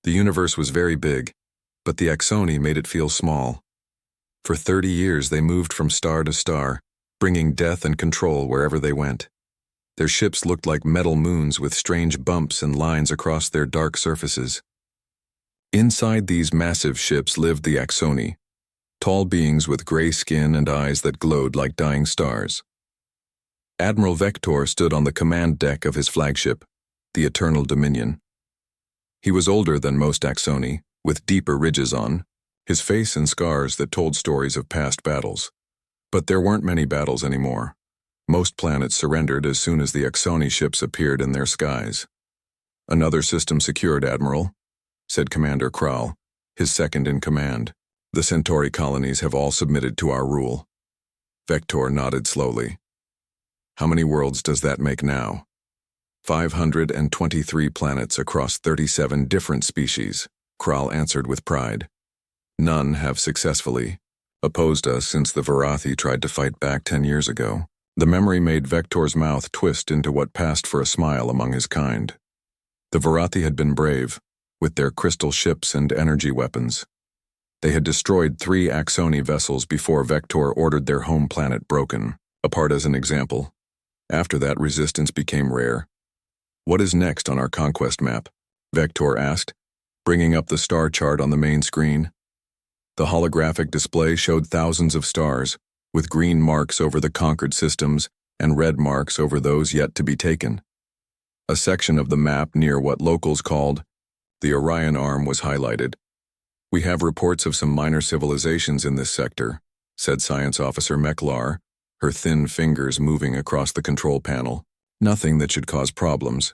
The universe was very big, but the Axoni made it feel small. For 30 years they moved from star to star, bringing death and control wherever they went. Their ships looked like metal moons with strange bumps and lines across their dark surfaces. Inside these massive ships lived the Axoni, tall beings with gray skin and eyes that glowed like dying stars. Admiral Vector stood on the command deck of his flagship, the Eternal Dominion. He was older than most Axoni, with deeper ridges on, his face and scars that told stories of past battles. But there weren't many battles anymore. Most planets surrendered as soon as the Axoni ships appeared in their skies. "Another system secured, Admiral," said Commander Kral, his second in command. "The Centauri colonies have all submitted to our rule." Vector nodded slowly. "How many worlds does that make now?" 523 planets across 37 different species, Kral answered with pride. "None have successfully opposed us since the Varathi tried to fight back 10 years ago." The memory made Vector's mouth twist into what passed for a smile among his kind. The Varathi had been brave, with their crystal ships and energy weapons. They had destroyed 3 Axoni vessels before Vector ordered their home planet broken, apart as an example. After that, resistance became rare. "What is next on our conquest map?" Vector asked, bringing up the star chart on the main screen. The holographic display showed thousands of stars, with green marks over the conquered systems and red marks over those yet to be taken. A section of the map near what locals called the Orion Arm was highlighted. "We have reports of some minor civilizations in this sector," said Science Officer Meklar, her thin fingers moving across the control panel. "Nothing that should cause problems,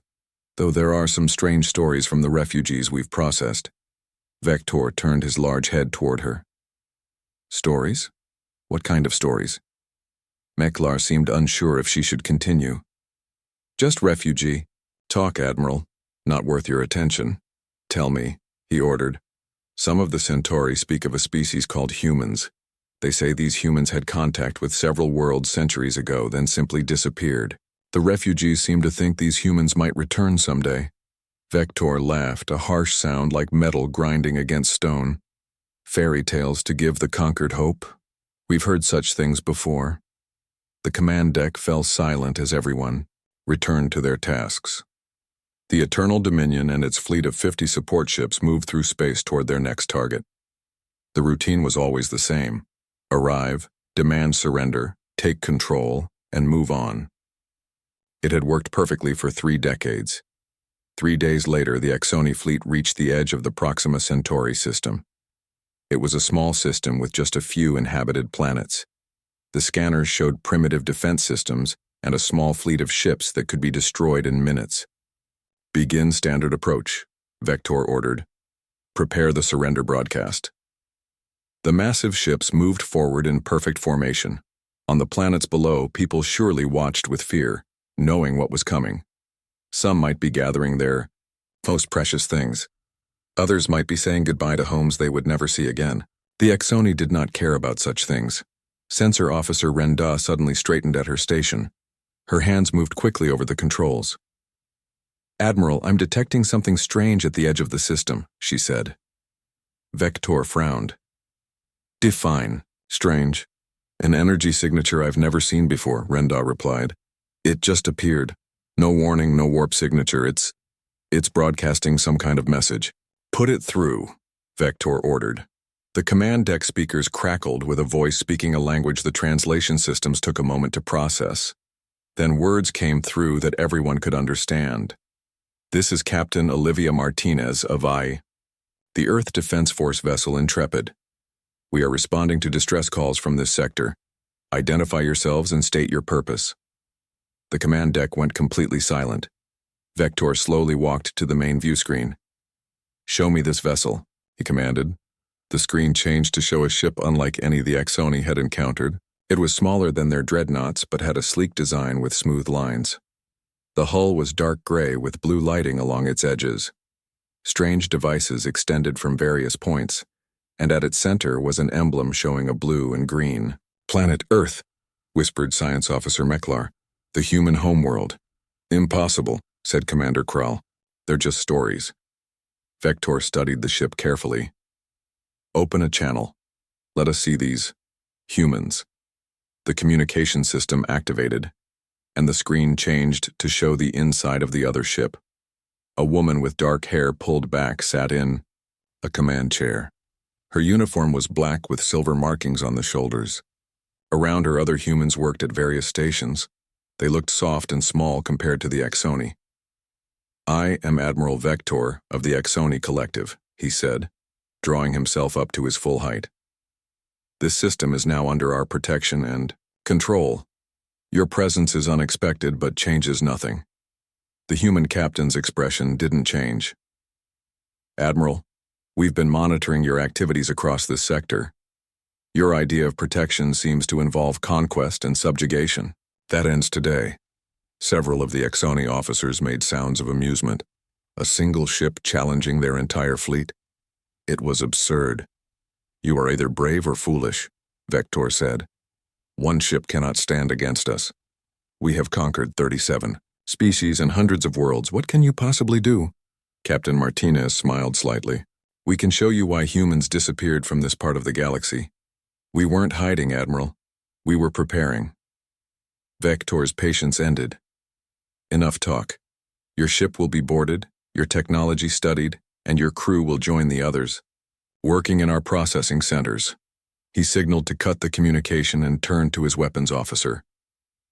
though there are some strange stories from the refugees we've processed." Vector turned his large head toward her. "Stories? What kind of stories?" Meklar seemed unsure if she should continue. "Just refugee talk, Admiral. Not worth your attention." "Tell me," he ordered. "Some of the Centauri speak of a species called humans. They say these humans had contact with several worlds centuries ago, then simply disappeared. The refugees seem to think these humans might return someday." Vector laughed, a harsh sound like metal grinding against stone. "Fairy tales to give the conquered hope? We've heard such things before." The command deck fell silent as everyone returned to their tasks. The Eternal Dominion and its fleet of 50 support ships moved through space toward their next target. The routine was always the same: arrive, demand surrender, take control, and move on. It had worked perfectly for 3 decades. 3 days later, the Axoni fleet reached the edge of the Proxima Centauri system. It was a small system with just a few inhabited planets. The scanners showed primitive defense systems and a small fleet of ships that could be destroyed in minutes. "Begin standard approach," Vector ordered. "Prepare the surrender broadcast." The massive ships moved forward in perfect formation. On the planets below, people surely watched with fear, knowing what was coming. Some might be gathering their most precious things. Others might be saying goodbye to homes they would never see again. The Axoni did not care about such things. Sensor Officer Renda suddenly straightened at her station. Her hands moved quickly over the controls. "Admiral, I'm detecting something strange at the edge of the system," she said. Vector frowned. "Define strange." "An energy signature I've never seen before," Renda replied. "It just appeared. No warning, no warp signature. It's broadcasting some kind of message." "Put it through," Vector ordered. The command deck speakers crackled with a voice speaking a language the translation systems took a moment to process. Then words came through that everyone could understand. "This is Captain Olivia Martinez of the Earth Defense Force vessel Intrepid. We are responding to distress calls from this sector. Identify yourselves and state your purpose." The command deck went completely silent. Vector slowly walked to the main view screen. "Show me this vessel," he commanded. The screen changed to show a ship unlike any the Axoni had encountered. It was smaller than their dreadnoughts, but had a sleek design with smooth lines. The hull was dark gray with blue lighting along its edges. Strange devices extended from various points, and at its center was an emblem showing a blue and green. "Planet Earth," whispered Science Officer Meklar. "The human homeworld." "Impossible," said Commander Kral. "They're just stories." Vector studied the ship carefully. Open a channel. Let us see these humans. The communication system activated, and the screen changed to show the inside of the other ship. A woman with dark hair pulled back sat in a command chair. Her uniform was black with silver markings on the shoulders. Around her, other humans worked at various stations. They looked soft and small compared to the Exoni. "I am Admiral Vector of the Exoni Collective," he said, drawing himself up to his full height. "This system is now under our protection and control. Your presence is unexpected but changes nothing." The human captain's expression didn't change. "Admiral, we've been monitoring your activities across this sector. Your idea of protection seems to involve conquest and subjugation. That ends today." Several of the Exoni officers made sounds of amusement. A single ship challenging their entire fleet? It was absurd. "You are either brave or foolish," Vector said. "One ship cannot stand against us. We have conquered 37 species and hundreds of worlds. What can you possibly do?" Captain Martinez smiled slightly. "We can show you why humans disappeared from this part of the galaxy. We weren't hiding, Admiral. We were preparing." Vector's patience ended. "Enough talk. Your ship will be boarded, your technology studied, and your crew will join the others, working in our processing centers." He signaled to cut the communication and turned to his weapons officer.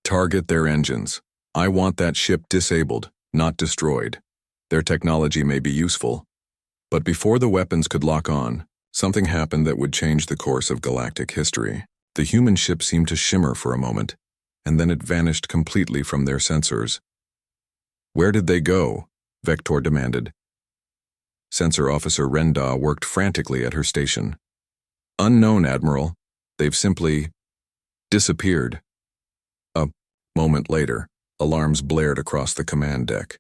"Target their engines. I want that ship disabled, not destroyed. Their technology may be useful." But before the weapons could lock on, something happened that would change the course of galactic history. The human ship seemed to shimmer for a moment, and then it vanished completely from their sensors. "Where did they go?" Vector demanded. Sensor Officer Renda worked frantically at her station. "Unknown, Admiral. They've simply disappeared." A moment later, alarms blared across the command deck.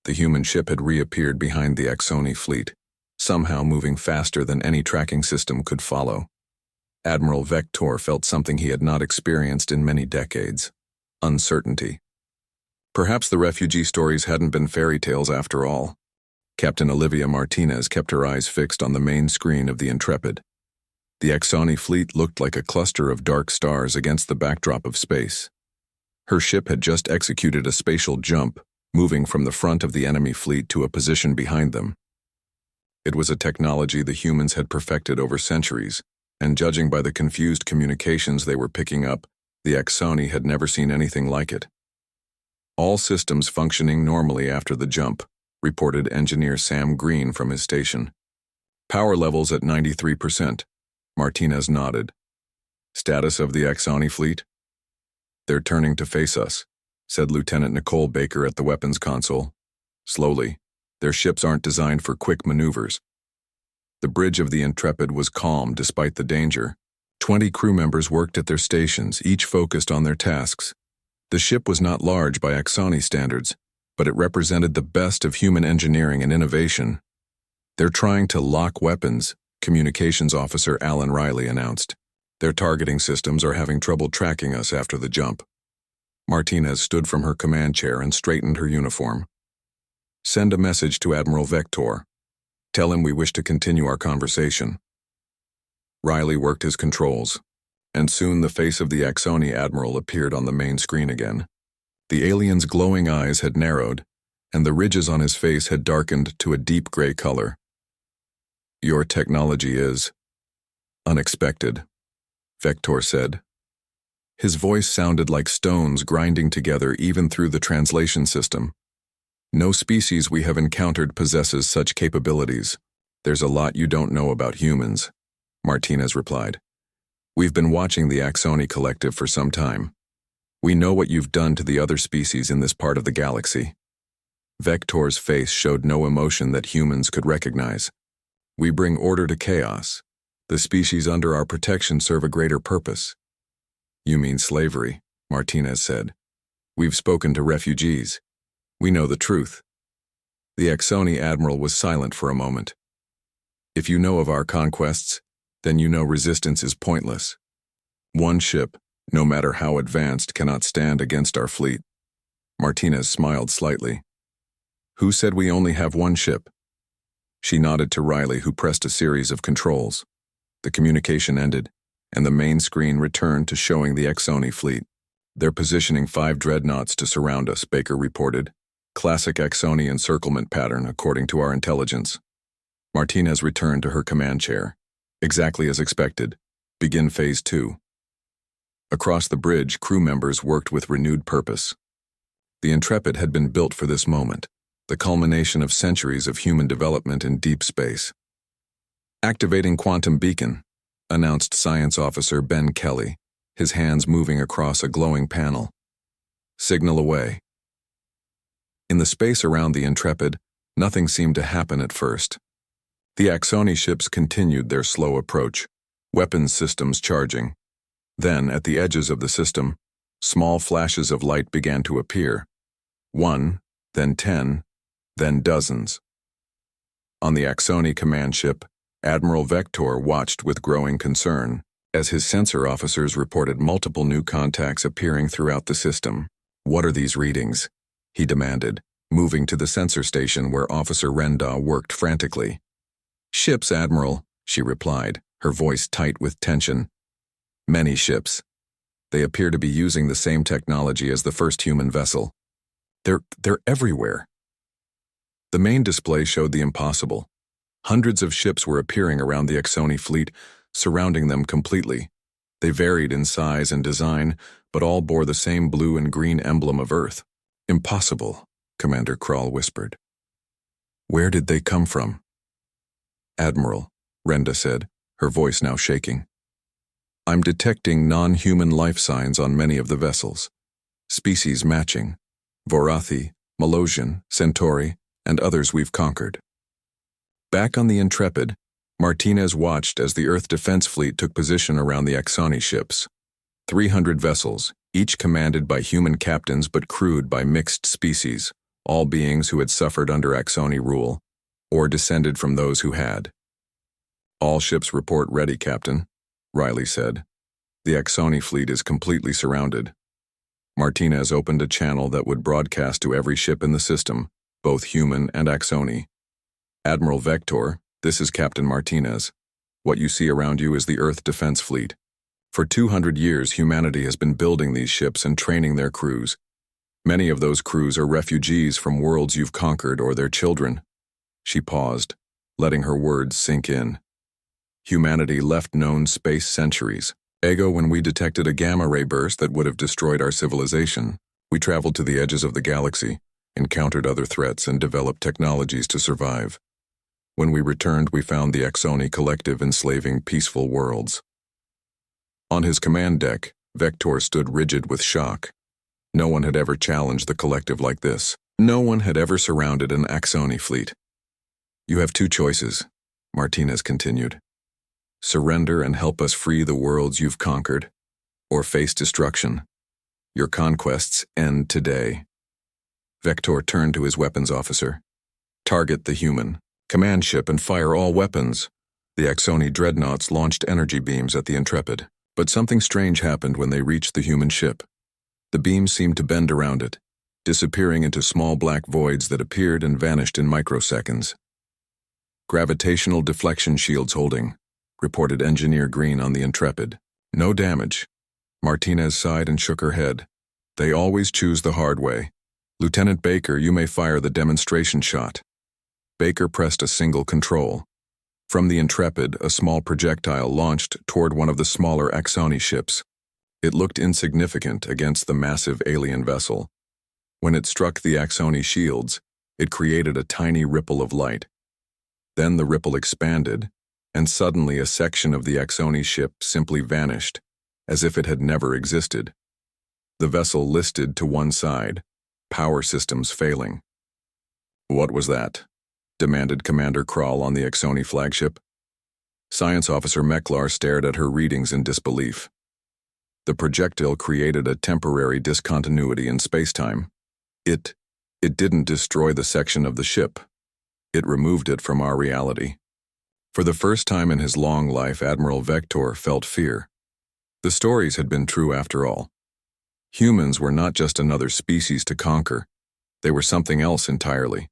The human ship had reappeared behind the Exoni fleet, somehow moving faster than any tracking system could follow. Admiral Vector felt something he had not experienced in many decades: uncertainty. Perhaps the refugee stories hadn't been fairy tales after all. Captain Olivia Martinez kept her eyes fixed on the main screen of the Intrepid. The Exoni fleet looked like a cluster of dark stars against the backdrop of space. Her ship had just executed a spatial jump, moving from the front of the enemy fleet to a position behind them. It was a technology the humans had perfected over centuries, and judging by the confused communications they were picking up, the Exoni had never seen anything like it. "All systems functioning normally after the jump," reported Engineer Sam Green from his station. "Power levels at 93%. Martinez nodded. "Status of the Exoni fleet?" "They're turning to face us," said Lieutenant Nicole Baker at the weapons console. "Slowly. Their ships aren't designed for quick maneuvers." The bridge of the Intrepid was calm despite the danger. 20 crew members worked at their stations, each focused on their tasks. The ship was not large by Exoni standards, but it represented the best of human engineering and innovation. "They're trying to lock weapons," Communications Officer Alan Riley announced. "Their targeting systems are having trouble tracking us after the jump." Martinez stood from her command chair and straightened her uniform. "Send a message to Admiral Vector. Tell him we wish to continue our conversation." Riley worked his controls, and soon the face of the Exoni Admiral appeared on the main screen again. The alien's glowing eyes had narrowed, and the ridges on his face had darkened to a deep gray color. "Your technology is unexpected," Vector said. His voice sounded like stones grinding together even through the translation system. "No species we have encountered possesses such capabilities. There's a lot you don't know about humans," Martinez replied. "We've been watching the Exoni Collective for some time. We know what you've done to the other species in this part of the galaxy." Vector's face showed no emotion that humans could recognize. "We bring order to chaos. The species under our protection serve a greater purpose." "You mean slavery," Martinez said. "We've spoken to refugees. We know the truth." The Exoni Admiral was silent for a moment. "If you know of our conquests, then you know resistance is pointless. One ship, no matter how advanced, cannot stand against our fleet." Martinez smiled slightly. "Who said we only have one ship?" She nodded to Riley, who pressed a series of controls. The communication ended, and the main screen returned to showing the Exoni fleet. "They're positioning 5 dreadnoughts to surround us," Baker reported. "Classic Exoni encirclement pattern, according to our intelligence." Martinez returned to her command chair. "Exactly as expected. Begin Phase 2. Across the bridge, crew members worked with renewed purpose. The Intrepid had been built for this moment, the culmination of centuries of human development in deep space. "Activating quantum beacon," announced Science Officer Ben Kelly, his hands moving across a glowing panel. "Signal away." In the space around the Intrepid, nothing seemed to happen at first. The Axoni ships continued their slow approach, weapons systems charging. Then, at the edges of the system, small flashes of light began to appear. 1, then 10, then dozens. On the Axoni command ship, Admiral Vector watched with growing concern, as his sensor officers reported multiple new contacts appearing throughout the system. "What are these readings?" he demanded, moving to the sensor station where Officer Rendaw worked frantically. "Ships, Admiral," she replied, her voice tight with tension. "Many ships. They appear to be using the same technology as the first human vessel. They're everywhere." The main display showed the impossible. Hundreds of ships were appearing around the Exoni fleet, surrounding them completely. They varied in size and design, but all bore the same blue and green emblem of Earth. "Impossible," Commander Krall whispered. "Where did they come from?" "Admiral," Renda said, her voice now shaking. "I'm detecting non-human life signs on many of the vessels. Species matching. Vorathi, Malosian, Centauri, and others we've conquered." Back on the Intrepid, Martinez watched as the Earth Defense Fleet took position around the Axoni ships. 300 vessels, each commanded by human captains but crewed by mixed species, all beings who had suffered under Axoni rule, or descended from those who had. "All ships report ready, Captain," Riley said. "The Axoni fleet is completely surrounded." Martinez opened a channel that would broadcast to every ship in the system, both human and Axoni. "Admiral Vector, this is Captain Martinez. What you see around you is the Earth Defense Fleet. For 200 years, humanity has been building these ships and training their crews. Many of those crews are refugees from worlds you've conquered or their children." She paused, letting her words sink in. "Humanity left known space centuries ago when we detected a gamma-ray burst that would have destroyed our civilization. We traveled to the edges of the galaxy, encountered other threats, and developed technologies to survive. When we returned, we found the Axoni collective enslaving peaceful worlds." On his command deck, Vector stood rigid with shock. No one had ever challenged the collective like this. No one had ever surrounded an Axoni fleet. "You have 2 choices," Martinez continued. "Surrender and help us free the worlds you've conquered, or face destruction. Your conquests end today." Vector turned to his weapons officer. "Target the human command ship and fire all weapons." The Axoni dreadnoughts launched energy beams at the Intrepid, but something strange happened when they reached the human ship. The beams seemed to bend around it, disappearing into small black voids that appeared and vanished in microseconds. "Gravitational deflection shields holding," reported Engineer Green on the Intrepid. "No damage." Martinez sighed and shook her head. "They always choose the hard way. Lieutenant Baker, you may fire the demonstration shot." Baker pressed a single control. From the Intrepid, a small projectile launched toward one of the smaller Axoni ships. It looked insignificant against the massive alien vessel. When it struck the Axoni shields, it created a tiny ripple of light. Then the ripple expanded, and suddenly a section of the Axoni ship simply vanished, as if it had never existed. The vessel listed to one side, power systems failing. "What was that?" demanded Commander Krall on the Axoni flagship. Science Officer Meklar stared at her readings in disbelief. "The projectile created a temporary discontinuity in spacetime. It didn't destroy the section of the ship. It removed it from our reality." For the first time in his long life, Admiral Vector felt fear. The stories had been true after all. Humans were not just another species to conquer. They were something else entirely.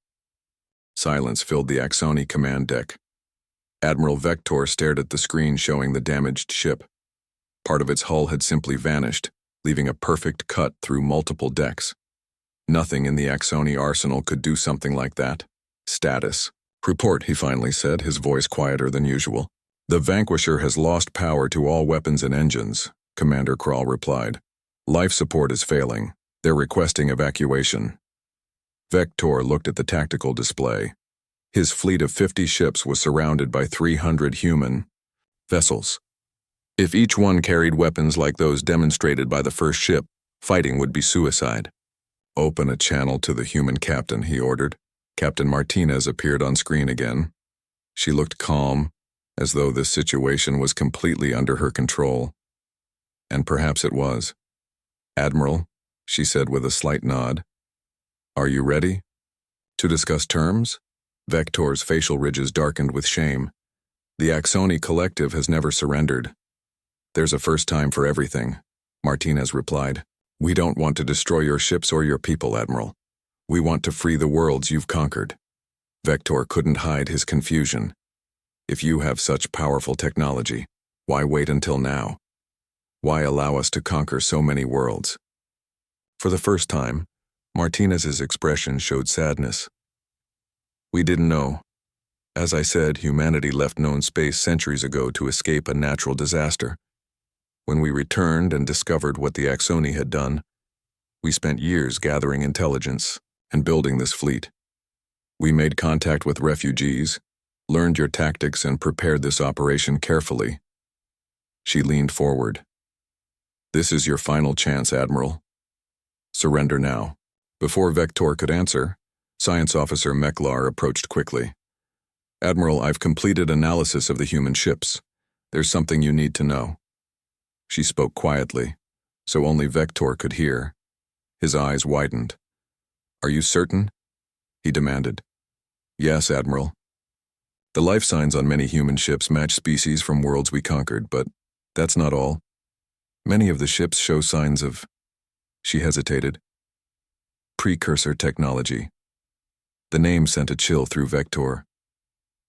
Silence filled the Axoni command deck. Admiral Vector stared at the screen showing the damaged ship. Part of its hull had simply vanished, leaving a perfect cut through multiple decks. Nothing in the Axoni arsenal could do something like that. Status. Report, he finally said, his voice quieter than usual. The Vanquisher has lost power to all weapons and engines, Commander Krall replied. Life support is failing. They're requesting evacuation. Vector looked at the tactical display. His fleet of 50 ships was surrounded by 300 human vessels. If each one carried weapons like those demonstrated by the first ship, fighting would be suicide. Open a channel to the human captain, he ordered. Captain Martinez appeared on screen again. She looked calm, as though this situation was completely under her control. And perhaps it was. Admiral, she said with a slight nod. Are you ready? To discuss terms? Vector's facial ridges darkened with shame. The Axoni Collective has never surrendered. There's a first time for everything, Martinez replied. We don't want to destroy your ships or your people, Admiral. We want to free the worlds you've conquered. Vector couldn't hide his confusion. If you have such powerful technology, why wait until now? Why allow us to conquer so many worlds? For the first time, Martinez's expression showed sadness. We didn't know. As I said, humanity left known space centuries ago to escape a natural disaster. When we returned and discovered what the Axoni had done, we spent years gathering intelligence and building this fleet. We made contact with refugees, learned your tactics, and prepared this operation carefully. She leaned forward. This is your final chance, Admiral. Surrender now. Before Vector could answer, Science Officer Meklar approached quickly. Admiral, I've completed analysis of the human ships. There's something you need to know. She spoke quietly, so only Vector could hear. His eyes widened. Are you certain? He demanded. Yes, Admiral. The life signs on many human ships match species from worlds we conquered, but that's not all. Many of the ships show signs of... She hesitated. Precursor technology. The name sent a chill through Vector.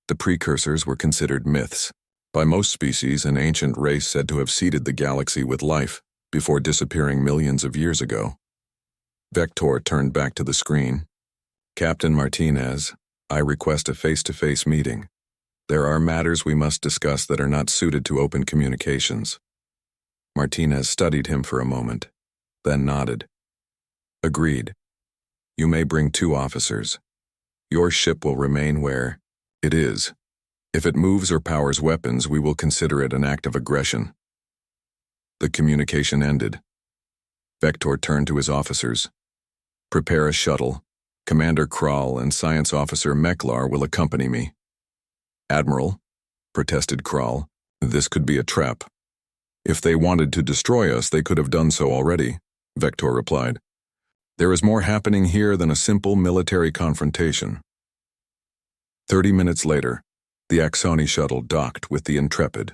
The precursors were considered myths. By most species, an ancient race said to have seeded the galaxy with life before disappearing millions of years ago. Vector turned back to the screen. Captain Martinez, I request a face-to-face meeting. There are matters we must discuss that are not suited to open communications. Martinez studied him for a moment, then nodded. Agreed. You may bring 2 officers. Your ship will remain where it is. If it moves or powers weapons, we will consider it an act of aggression. The communication ended. Vector turned to his officers. Prepare a shuttle. Commander Krall and Science Officer Meklar will accompany me. Admiral, protested Krall, this could be a trap. If they wanted to destroy us, they could have done so already, Vector replied. There is more happening here than a simple military confrontation. 30 minutes later, the Axoni shuttle docked with the Intrepid.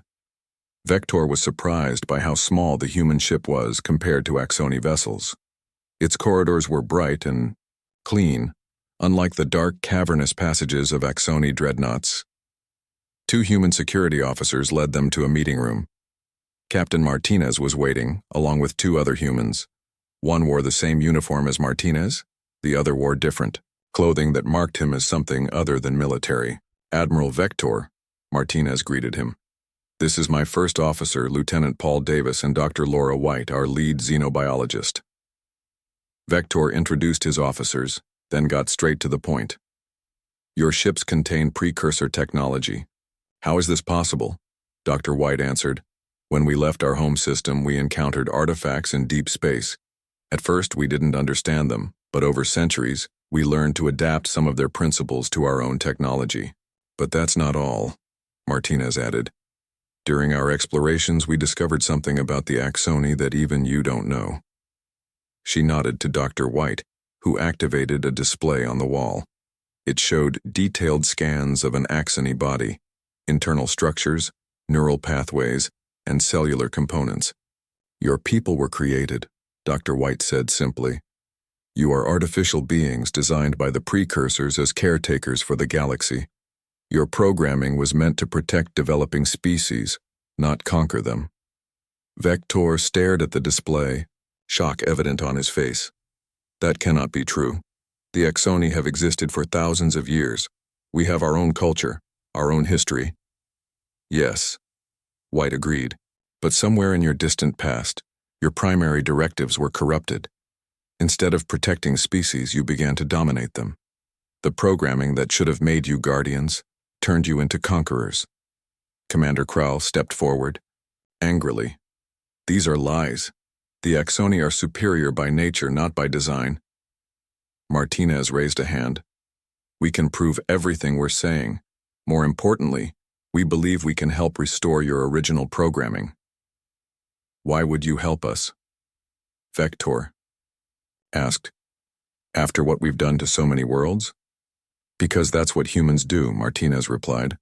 Vector was surprised by how small the human ship was compared to Axoni vessels. Its corridors were bright and clean, unlike the dark, cavernous passages of Axoni dreadnoughts. 2 human security officers led them to a meeting room. Captain Martinez was waiting, along with 2 other humans. One wore the same uniform as Martinez, the other wore different, clothing that marked him as something other than military. Admiral Vector, Martinez greeted him. This is my first officer, Lieutenant Paul Davis, and Dr. Laura White, our lead xenobiologist. Vector introduced his officers, then got straight to the point. Your ships contain precursor technology. How is this possible? Dr. White answered. When we left our home system, we encountered artifacts in deep space. At first, we didn't understand them, but over centuries, we learned to adapt some of their principles to our own technology. But that's not all, Martinez added. During our explorations, we discovered something about the Axoni that even you don't know. She nodded to Dr. White, who activated a display on the wall. It showed detailed scans of an Axoni body, internal structures, neural pathways, and cellular components. Your people were created, Dr. White said simply. You are artificial beings designed by the precursors as caretakers for the galaxy. Your programming was meant to protect developing species, not conquer them. Vector stared at the display, shock evident on his face. That cannot be true. The Exoni have existed for thousands of years. We have our own culture, our own history. Yes, White agreed, but somewhere in your distant past, your primary directives were corrupted. Instead of protecting species, you began to dominate them. The programming that should have made you guardians turned you into conquerors. Commander Krall stepped forward, angrily. These are lies. The Exoni are superior by nature, not by design. Martinez raised a hand. We can prove everything we're saying. More importantly, we believe we can help restore your original programming. Why would you help us? Vector asked. After what we've done to so many worlds? Because that's what humans do, Martinez replied.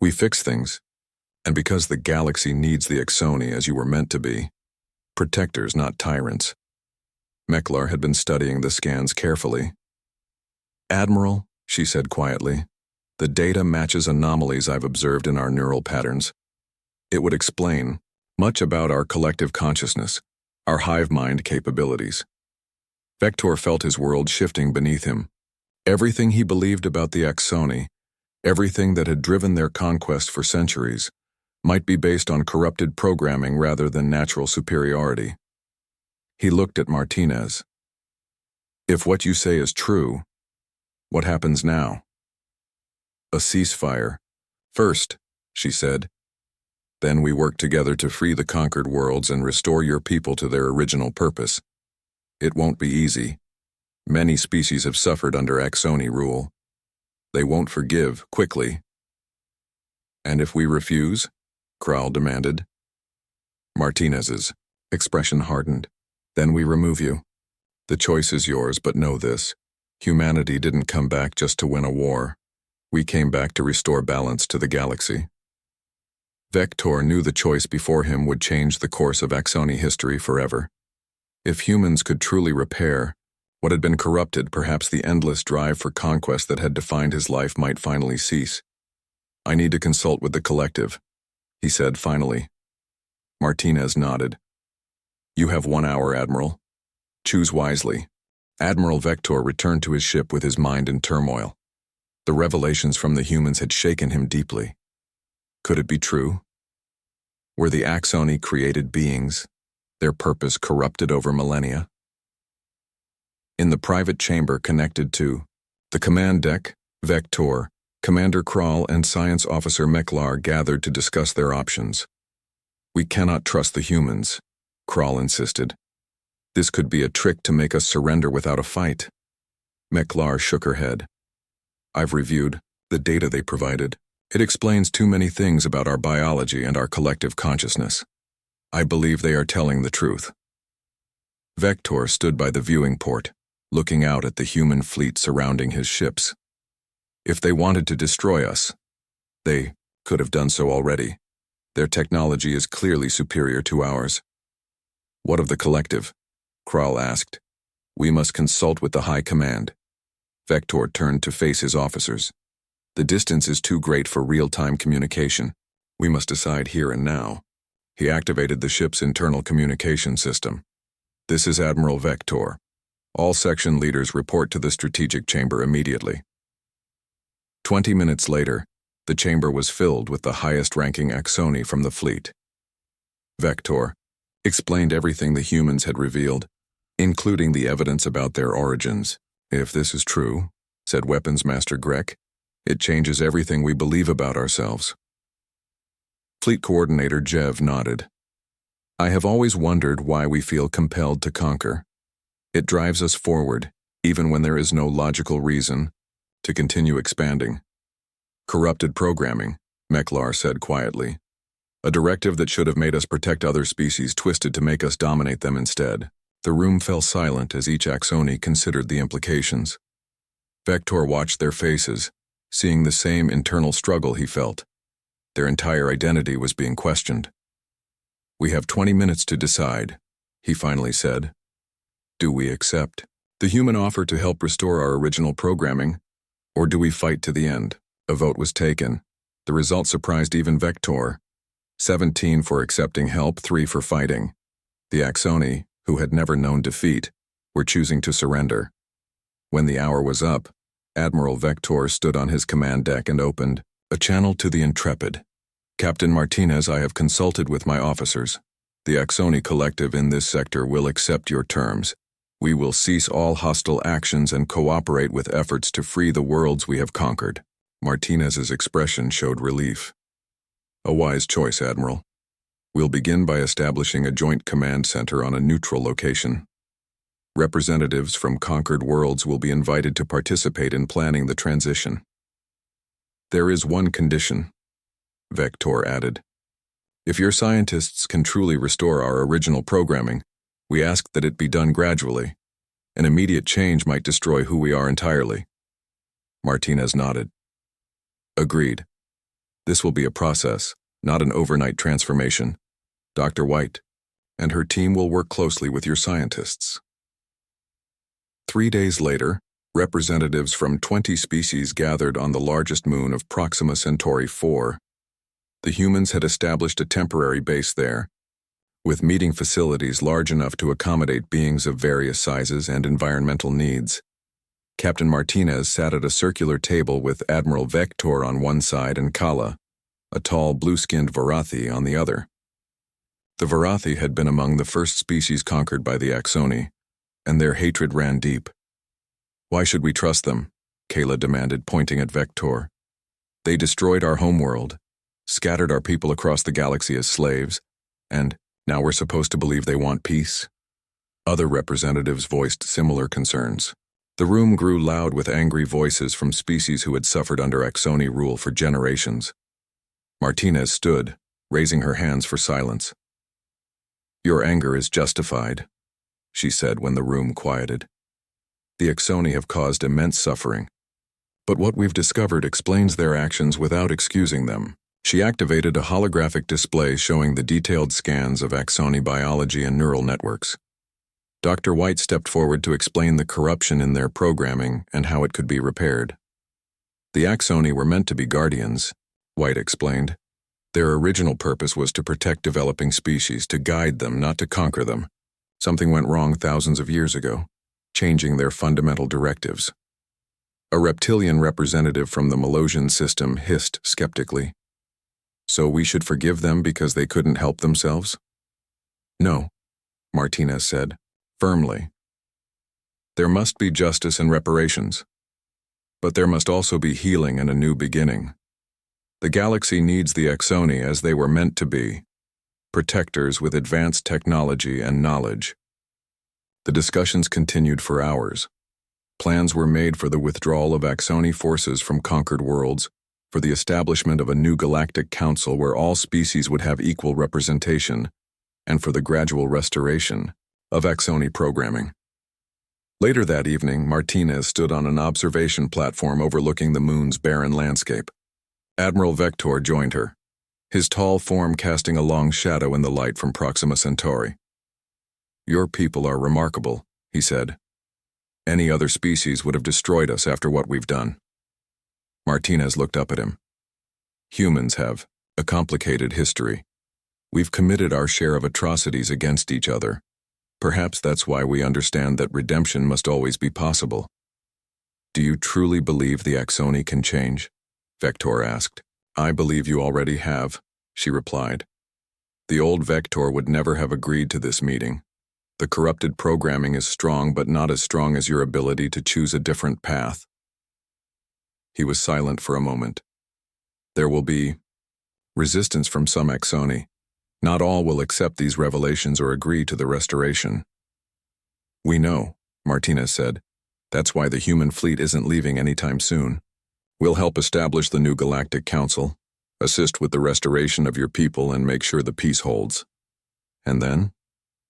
We fix things. And because the galaxy needs the Exoni as you were meant to be. Protectors, not tyrants. Meklar had been studying the scans carefully. Admiral, she said quietly, the data matches anomalies I've observed in our neural patterns. It would explain much about our collective consciousness, our hive mind capabilities. Vector felt his world shifting beneath him. Everything he believed about the Exoni, everything that had driven their conquest for centuries, might be based on corrupted programming rather than natural superiority. He looked at Martinez. If what you say is true, what happens now? A ceasefire. First, she said. Then we work together to free the conquered worlds and restore your people to their original purpose. It won't be easy. Many species have suffered under Exoni rule. They won't forgive quickly. And if we refuse? Krall demanded. Martinez's expression hardened. Then we remove you. The choice is yours, but know this. Humanity didn't come back just to win a war. We came back to restore balance to the galaxy. Vector knew the choice before him would change the course of Exoni history forever. If humans could truly repair what had been corrupted, perhaps the endless drive for conquest that had defined his life might finally cease. I need to consult with the collective, he said finally. Martinez nodded. You have 1 hour, Admiral. Choose wisely. Admiral Vector returned to his ship with his mind in turmoil. The revelations from the humans had shaken him deeply. Could it be true? Were the Exoni created beings, their purpose corrupted over millennia? In the private chamber connected to the command deck, Vector, Commander Krall, and Science Officer Meklar gathered to discuss their options. We cannot trust the humans, Krall insisted. This could be a trick to make us surrender without a fight. Meklar shook her head. I've reviewed the data they provided. It explains too many things about our biology and our collective consciousness. I believe they are telling the truth. Vector stood by the viewing port, looking out at the human fleet surrounding his ships. If they wanted to destroy us, they could have done so already. Their technology is clearly superior to ours. What of the collective? Krall asked. We must consult with the High Command. Vector turned to face his officers. The distance is too great for real-time communication. We must decide here and now. He activated the ship's internal communication system. This is Admiral Vector. All section leaders report to the strategic chamber immediately. 20 minutes later, the chamber was filled with the highest-ranking Exoni from the fleet. Vector explained everything the humans had revealed, including the evidence about their origins. If this is true, said Weapons Master Grek, it changes everything we believe about ourselves. Fleet Coordinator Jev nodded. I have always wondered why we feel compelled to conquer. It drives us forward, even when there is no logical reason, to continue expanding. Corrupted programming, Meklar said quietly. A directive that should have made us protect other species twisted to make us dominate them instead. The room fell silent as each Exoni considered the implications. Vector watched their faces, seeing the same internal struggle he felt. Their entire identity was being questioned. We have 20 minutes to decide, he finally said. Do we accept The human offer to help restore our original programming, or do we fight to the end? A vote was taken. The result surprised even Vector. 17 for accepting help, 3 for fighting. The Axoni, who had never known defeat, were choosing to surrender. When the hour was up, Admiral Vector stood on his command deck and opened a channel to the Intrepid. Captain Martinez, I have consulted with my officers. The Axoni Collective in this sector will accept your terms. We will cease all hostile actions and cooperate with efforts to free the worlds we have conquered. Martinez's expression showed relief. A wise choice, Admiral. We'll begin by establishing a joint command center on a neutral location. Representatives from conquered worlds will be invited to participate in planning the transition. There is one condition, Vector added. If your scientists can truly restore our original programming, we ask that it be done gradually. An immediate change might destroy who we are entirely. Martinez nodded. Agreed. This will be a process, not an overnight transformation. Dr. White and her team will work closely with your scientists. 3 days later, representatives from 20 species gathered on the largest moon of Proxima Centauri 4. The humans had established a temporary base there, with meeting facilities large enough to accommodate beings of various sizes and environmental needs. Captain Martinez sat at a circular table with Admiral Vector on one side and Kala, a tall blue-skinned Varathi, on the other. The Varathi had been among the first species conquered by the Axoni, and their hatred ran deep. Why should we trust them? Kala demanded, pointing at Vector. They destroyed our homeworld, scattered our people across the galaxy as slaves, and now we're supposed to believe they want peace? Other representatives voiced similar concerns. The room grew loud with angry voices from species who had suffered under Axoni rule for generations. Martinez stood, raising her hands for silence. Your anger is justified, she said when the room quieted. The Axoni have caused immense suffering, but what we've discovered explains their actions without excusing them. She activated a holographic display showing the detailed scans of Axoni biology and neural networks. Dr. White stepped forward to explain the corruption in their programming and how it could be repaired. The Axoni were meant to be guardians, White explained. Their original purpose was to protect developing species, to guide them, not to conquer them. Something went wrong thousands of years ago, changing their fundamental directives. A reptilian representative from the Melosian system hissed skeptically. So we should forgive them because they couldn't help themselves? No, Martinez said, firmly. There must be justice and reparations. But there must also be healing and a new beginning. The galaxy needs the Axoni as they were meant to be, protectors with advanced technology and knowledge. The discussions continued for hours. Plans were made for the withdrawal of Axoni forces from conquered worlds, for the establishment of a new galactic council where all species would have equal representation, and for the gradual restoration of Axoni programming. Later that evening, Martinez stood on an observation platform overlooking the moon's barren landscape. Admiral Vector joined her, his tall form casting a long shadow in the light from Proxima Centauri. Your people are remarkable, he said. Any other species would have destroyed us after what we've done. Martinez looked up at him. Humans have a complicated history. We've committed our share of atrocities against each other. Perhaps that's why we understand that redemption must always be possible. Do you truly believe the Axoni can change? Vector asked. I believe you already have, she replied. The old Vector would never have agreed to this meeting. The corrupted programming is strong, but not as strong as your ability to choose a different path. He was silent for a moment. There will be resistance from some Axoni. Not all will accept these revelations or agree to the restoration. We know, Martinez said. That's why the human fleet isn't leaving anytime soon. We'll help establish the new Galactic Council, assist with the restoration of your people, and make sure the peace holds. And then?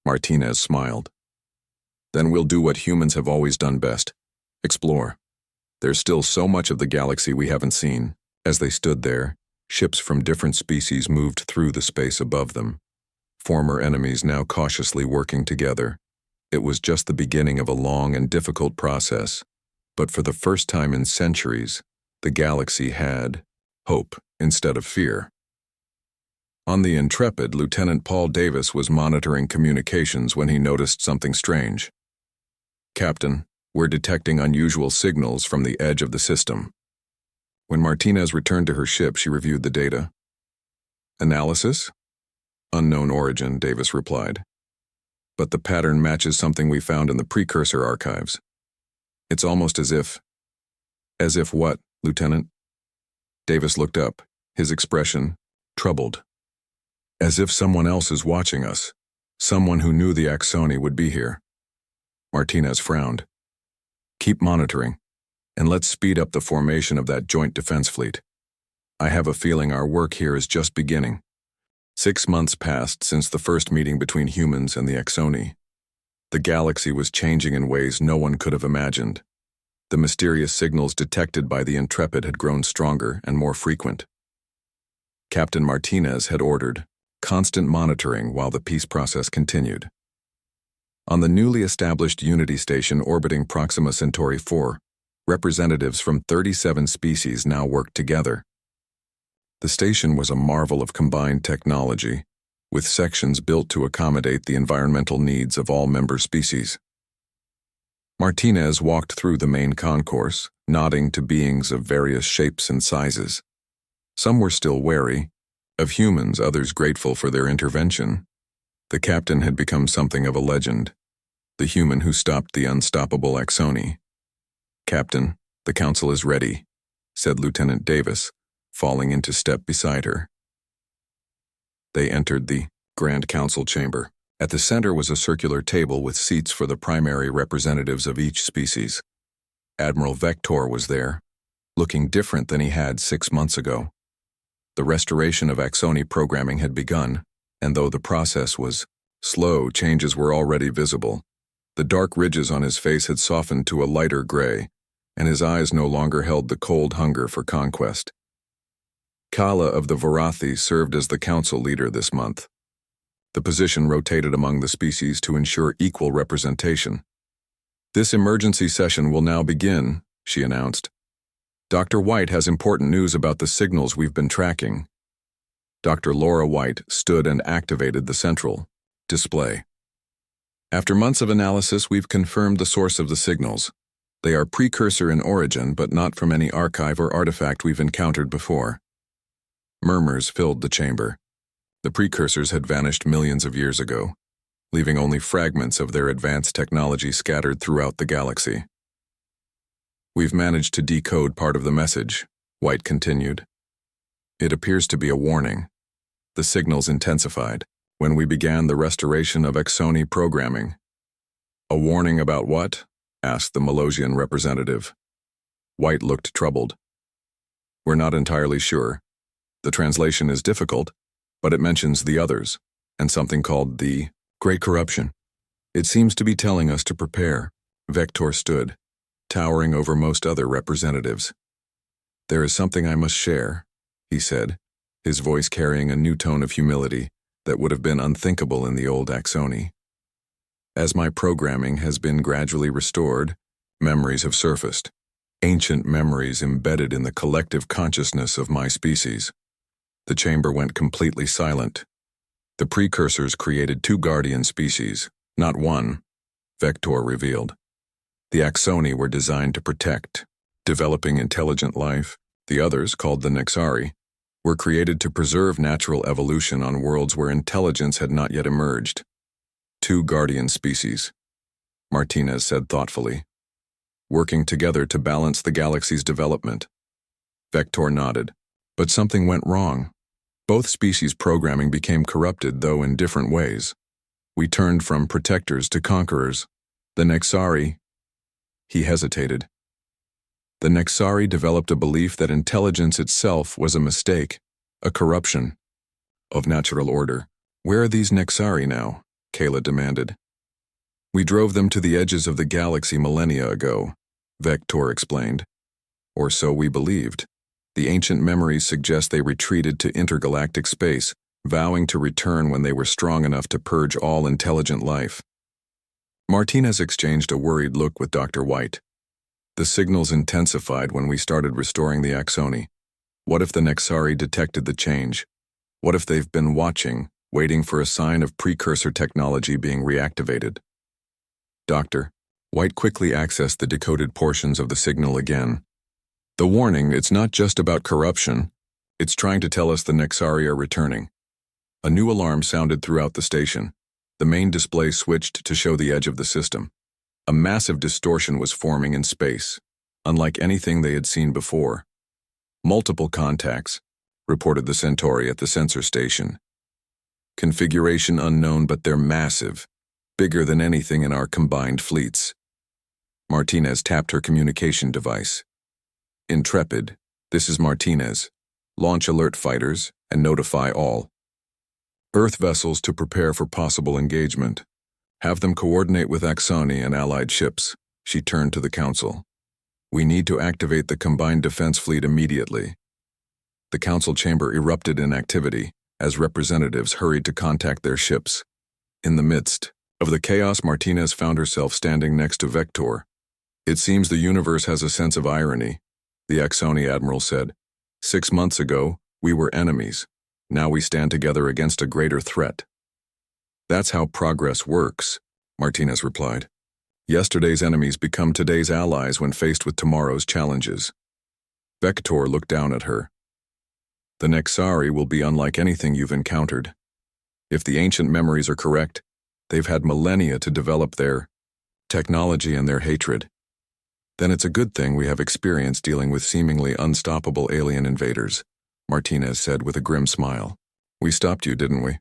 Martinez smiled. Then we'll do what humans have always done best. Explore. There's still so much of the galaxy we haven't seen. As they stood there, ships from different species moved through the space above them. Former enemies now cautiously working together, It was just the beginning of a long and difficult process, but for the first time in centuries, the galaxy had hope instead of fear. On the Intrepid, Lieutenant Paul Davis was monitoring communications when he noticed something strange. "Captain, we're detecting unusual signals from the edge of the system." When Martinez returned to her ship, she reviewed the data. "Analysis? Unknown origin," Davis replied. "But the pattern matches something we found in the precursor archives. It's almost as if..." "As if what, Lieutenant?" Davis looked up, his expression troubled. "As if someone else is watching us. Someone who knew the Axoni would be here." Martinez frowned. "Keep monitoring, and let's speed up the formation of that joint defense fleet. I have a feeling our work here is just beginning." 6 months passed since the first meeting between humans and the Axoni. The galaxy was changing in ways no one could have imagined. The mysterious signals detected by the Intrepid had grown stronger and more frequent. Captain Martinez had ordered constant monitoring while the peace process continued. On the newly established Unity station orbiting Proxima Centauri 4, representatives from 37 species now worked together. The station was a marvel of combined technology, with sections built to accommodate the environmental needs of all member species. Martinez walked through the main concourse, nodding to beings of various shapes and sizes. Some were still wary of humans, others grateful for their intervention. The captain had become something of a legend, the human who stopped the unstoppable Axoni. "Captain, the council is ready," said Lieutenant Davis, falling into step beside her. They entered the Grand Council chamber. At the center was a circular table with seats for the primary representatives of each species. Admiral Vector was there, looking different than he had 6 months ago. The restoration of Axoni programming had begun, and though the process was slow, changes were already visible. The dark ridges on his face had softened to a lighter gray, and his eyes no longer held the cold hunger for conquest. Kala of the Varathi served as the council leader this month. The position rotated among the species to ensure equal representation. "This emergency session will now begin," she announced. "Dr. White has important news about the signals we've been tracking." Dr. Laura White stood and activated the central display. "After months of analysis, we've confirmed the source of the signals. They are precursor in origin, but not from any archive or artifact we've encountered before." Murmurs filled the chamber. The precursors had vanished millions of years ago, leaving only fragments of their advanced technology scattered throughout the galaxy. "We've managed to decode part of the message," White continued. "It appears to be a warning." The signals intensified when we began the restoration of Axoni programming. "A warning about what?" asked the Malosian representative. White looked troubled. "We're not entirely sure. The translation is difficult, but it mentions the others, and something called the Great Corruption. It seems to be telling us to prepare." Vector stood, towering over most other representatives. "There is something I must share," he said, his voice carrying a new tone of humility that would have been unthinkable in the old Axoni. "As my programming has been gradually restored, memories have surfaced, ancient memories embedded in the collective consciousness of my species." The chamber went completely silent. "The precursors created 2 guardian species, not one," Vector revealed. "The Axoni were designed to protect, developing intelligent life. The others, called the Nexari, were created to preserve natural evolution on worlds where intelligence had not yet emerged. 2 guardian species," Martinez said thoughtfully, "working together to balance the galaxy's development." Vector nodded. "But something went wrong. Both species' programming became corrupted, though in different ways. We turned from protectors to conquerors. The Nexari..." He hesitated. "The Nexari developed a belief that intelligence itself was a mistake, a corruption of natural order." "Where are these Nexari now?" Kayla demanded. "We drove them to the edges of the galaxy millennia ago," Vector explained. "Or so we believed. The ancient memories suggest they retreated to intergalactic space, vowing to return when they were strong enough to purge all intelligent life." Martinez exchanged a worried look with Dr. White. The signals intensified when we started restoring the Axoni. What if the Nexari detected the change? What if they've been watching, waiting for a sign of precursor technology being reactivated? Doctor, White quickly accessed the decoded portions of the signal again. The warning, it's not just about corruption. It's trying to tell us the Nexari are returning. A new alarm sounded throughout the station. The main display switched to show the edge of the system. A massive distortion was forming in space, unlike anything they had seen before. Multiple contacts, reported the Centauri at the sensor station. Configuration unknown, but they're massive, bigger than anything in our combined fleets. Martinez tapped her communication device. Intrepid, this is Martinez. Launch alert fighters and notify all Earth vessels to prepare for possible engagement. Have them coordinate with Axoni and allied ships. She turned to the council. We need to activate the combined defense fleet immediately. The council chamber erupted in activity as representatives hurried to contact their ships. In the midst of the chaos, Martinez found herself standing next to Vector. It seems the universe has a sense of irony, the Axoni admiral said. 6 months ago, we were enemies. Now we stand together against a greater threat. That's how progress works, Martinez replied. Yesterday's enemies become today's allies when faced with tomorrow's challenges. Vector looked down at her. The Nexari will be unlike anything you've encountered. If the ancient memories are correct, they've had millennia to develop their technology and their hatred. Then it's a good thing we have experience dealing with seemingly unstoppable alien invaders, Martinez said with a grim smile. We stopped you, didn't we?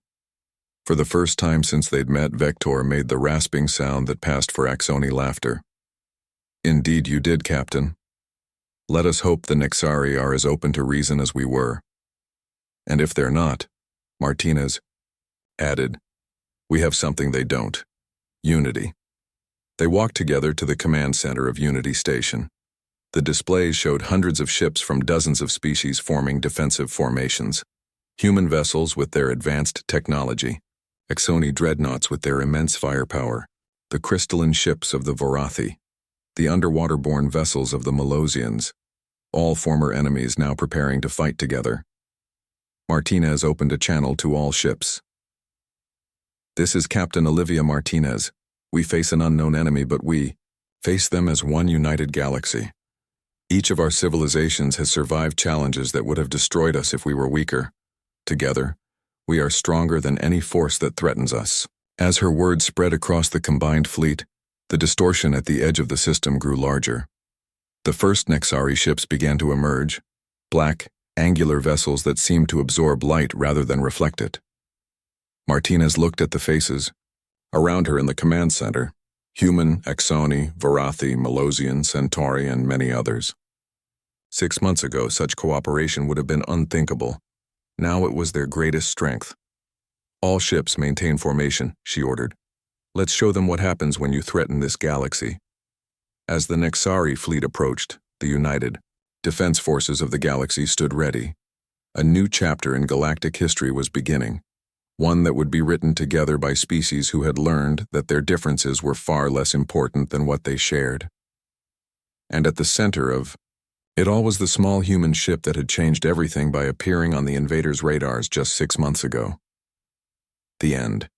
For the first time since they'd met, Vector made the rasping sound that passed for Axoni laughter. Indeed you did, Captain. Let us hope the Nexari are as open to reason as we were. And if they're not, Martinez added, we have something they don't. Unity. They walked together to the command center of Unity Station. The displays showed hundreds of ships from dozens of species forming defensive formations. Human vessels with their advanced technology, Axoni dreadnoughts with their immense firepower, the crystalline ships of the Vorathi, the underwater-borne vessels of the Melosians, all former enemies now preparing to fight together. Martinez opened a channel to all ships. This is Captain Olivia Martinez. We face an unknown enemy, but we face them as one united galaxy. Each of our civilizations has survived challenges that would have destroyed us if we were weaker. Together, we are stronger than any force that threatens us. As her words spread across the combined fleet, the distortion at the edge of the system grew larger. The first Nexari ships began to emerge, black, angular vessels that seemed to absorb light rather than reflect it. Martinez looked at the faces. Around her in the command center, human, Axoni, Vorathi, Melosian, Centauri, and many others. 6 months ago, such cooperation would have been unthinkable. Now it was their greatest strength. All ships maintain formation, she ordered. Let's show them what happens when you threaten this galaxy. As the Nexari fleet approached, the united defense forces of the galaxy stood ready. A new chapter in galactic history was beginning, one that would be written together by species who had learned that their differences were far less important than what they shared. And at the center of it all was the small human ship that had changed everything by appearing on the invaders' radars just 6 months ago. The end.